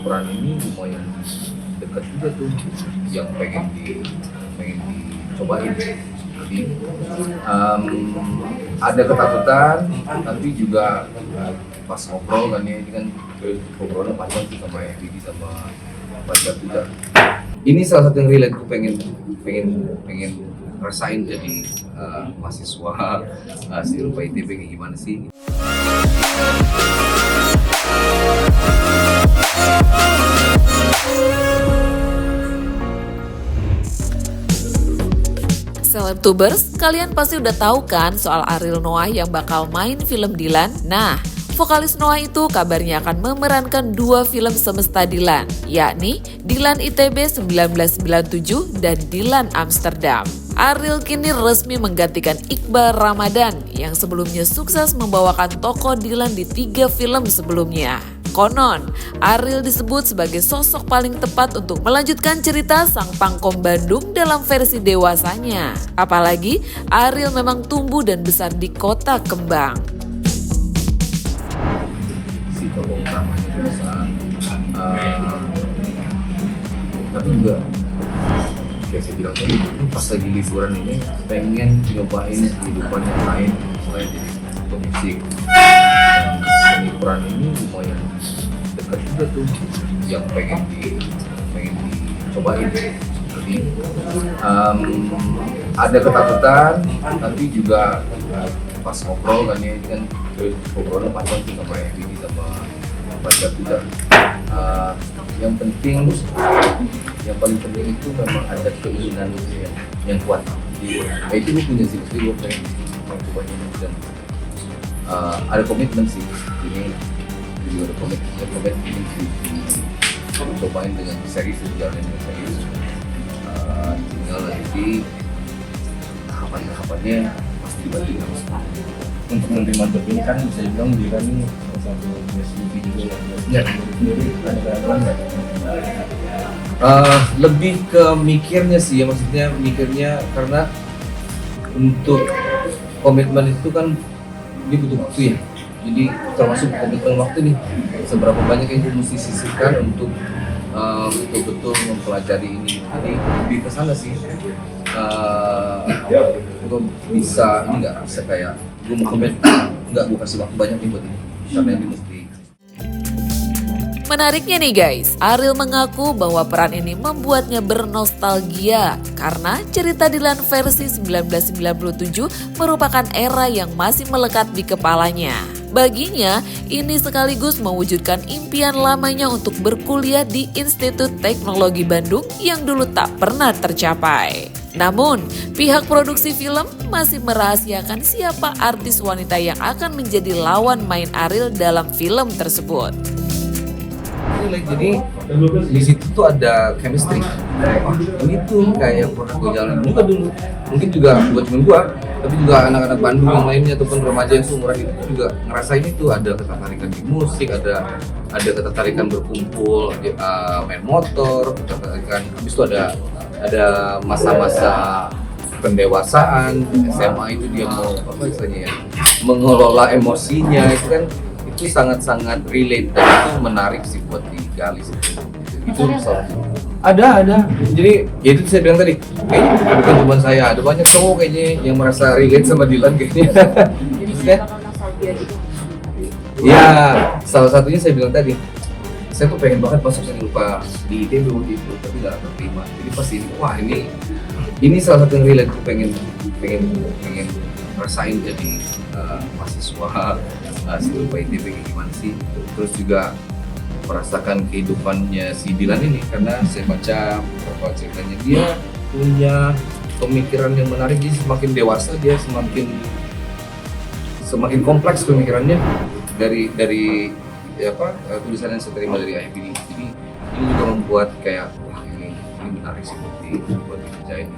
peran ini lumayan dekat juga tuh, yang pengen dicobain. Jadi ada ketakutan, tapi juga pas ngobrol kan ya, ini kan ngobrolnya panjang tuh sama FBD sama Fajar juga. Ini salah satu yang relate, gue pengen rasain jadi mahasiswa Silpa ITB kayak gimana sih. Selebtubers, kalian pasti udah tahu kan soal Ariel Noah yang bakal main film Dilan? Nah, vokalis Noah itu kabarnya akan memerankan 2 film semesta Dilan, yakni Dilan ITB 1997 dan Dilan Amsterdam. Ariel kini resmi menggantikan Iqbal Ramadan yang sebelumnya sukses membawakan tokoh Dilan di 3 film sebelumnya. Konon, Ariel disebut sebagai sosok paling tepat untuk melanjutkan cerita sang pangkom Bandung dalam versi dewasanya. Apalagi, Ariel memang tumbuh dan besar di kota Kembang. Si tokoh utamanya itu besar, tapi juga kayak saya bilang tadi, pas lagi liburan ini pengen nyobain kehidupan yang lain selain jadi pemusik. Seni peran ini lumayan dekat juga tuh, yang pengen dicobain. Jadi ada ketakutan, tapi juga pas ngobrol kan ya, ini kan ngobrolnya panjang tuh sama FBD sama Fajar juga. Yang paling penting itu memang ada keinginan yang kuat. Jadi itu gue punya sih, mesti gue pengen cobanya dan ada komitmen sih. Ini juga ada komitmen sih, cobain dengan serius, jalanin dengan serius. Tinggal nanti tahapannya pasti dibagi. Untuk menerima job ini kan bisa dibilang dia kan ini salah satu SUV juga ya. Jadi ada keadaan nggak? Lebih ke mikirnya sih ya, maksudnya mikirnya karena untuk komitmen itu kan dia butuh waktu ya. Jadi termasuk komitmen waktu nih, seberapa banyak yang gue mesti sisihkan untuk betul-betul mempelajari ini. Jadi lebih ke sana sih. Gue bisa ini nggak bisa kayak gue mau komit, nggak gue kasih waktu banyak nih buat ini karena ini mesti. Menariknya nih guys, Ariel mengaku bahwa peran ini membuatnya bernostalgia karena cerita Dilan versi 1997 merupakan era yang masih melekat di kepalanya. Baginya, ini sekaligus mewujudkan impian lamanya untuk berkuliah di Institut Teknologi Bandung yang dulu tak pernah tercapai. Namun, pihak produksi film masih merahasiakan siapa artis wanita yang akan menjadi lawan main Ariel dalam film tersebut. Jadi di situ tuh ada chemistry. Ini tuh kayak pernah gue jalanin juga dulu. Mungkin juga buat temen gue, tapi juga anak-anak Bandung yang lainnya ataupun remaja yang seumuran itu juga ngerasain itu, ada ketertarikan di musik, ada ketertarikan berkumpul, main motor, ketertarikan. Habis itu ada masa-masa pendewasaan SMA itu dia mau apa istilahnya ya, mengelola emosinya itu kan. Itu sangat-sangat relate dan itu menarik sih buat digali sih. Itu ada. Jadi ya itu saya bilang tadi, kayaknya bukan cuma saya, ada banyak cowok kayaknya yang merasa relate sama Dilan kayaknya. Jadi kayak nostalgia gitu. Ya, salah satunya saya bilang tadi, saya tuh pengen banget masuk seni rupa di ITB waktu itu, tapi nggak terima. Jadi pas ini, wah ini salah satu yang relate, gue pengen rasain jadi mahasiswa Silpa ITB kayak gimana sih. Terus juga merasakan kehidupannya si Dilan ini, karena saya baca beberapa ceritanya dia punya pemikiran yang menarik. Jadi semakin dewasa dia semakin kompleks pemikirannya dari tulisan yang saya terima dari IBD. Jadi ini juga membuat kayak wah ini menarik sih buat dikerjain.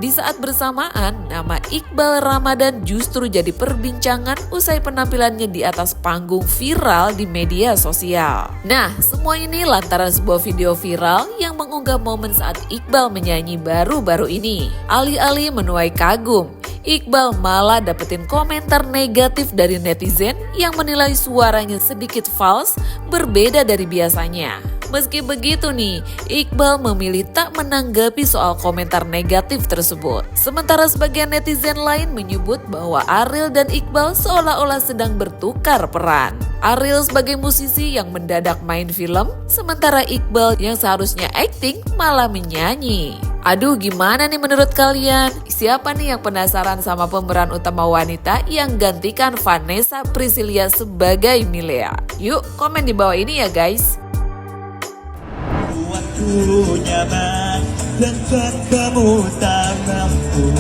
Di saat bersamaan, nama Iqbal Ramadan justru jadi perbincangan usai penampilannya di atas panggung viral di media sosial. Nah, semua ini lantaran sebuah video viral yang mengunggah momen saat Iqbal menyanyi baru-baru ini. Alih-alih menuai kagum, Iqbal malah dapetin komentar negatif dari netizen yang menilai suaranya sedikit false, berbeda dari biasanya. Meski begitu nih, Iqbal memilih tak menanggapi soal komentar negatif tersebut. Sementara sebagian netizen lain menyebut bahwa Ariel dan Iqbal seolah-olah sedang bertukar peran. Ariel sebagai musisi yang mendadak main film, sementara Iqbal yang seharusnya acting malah menyanyi. Aduh, gimana nih menurut kalian? Siapa nih yang penasaran sama pemeran utama wanita yang gantikan Vanessa Priscilia sebagai Milea? Yuk komen di bawah ini ya guys. Waktu nyaman dan kamu tak mampu,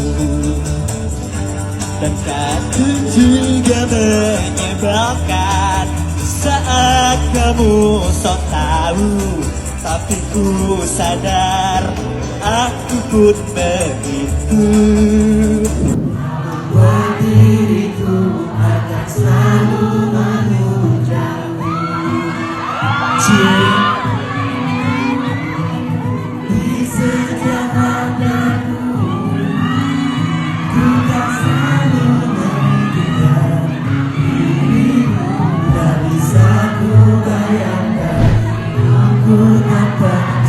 dan katu juga menyebalkan saat kamu sok tahu, tapi ku sadar aku pun begitu. Buat diriku akan selalu mengucapkan cinta. Aku tak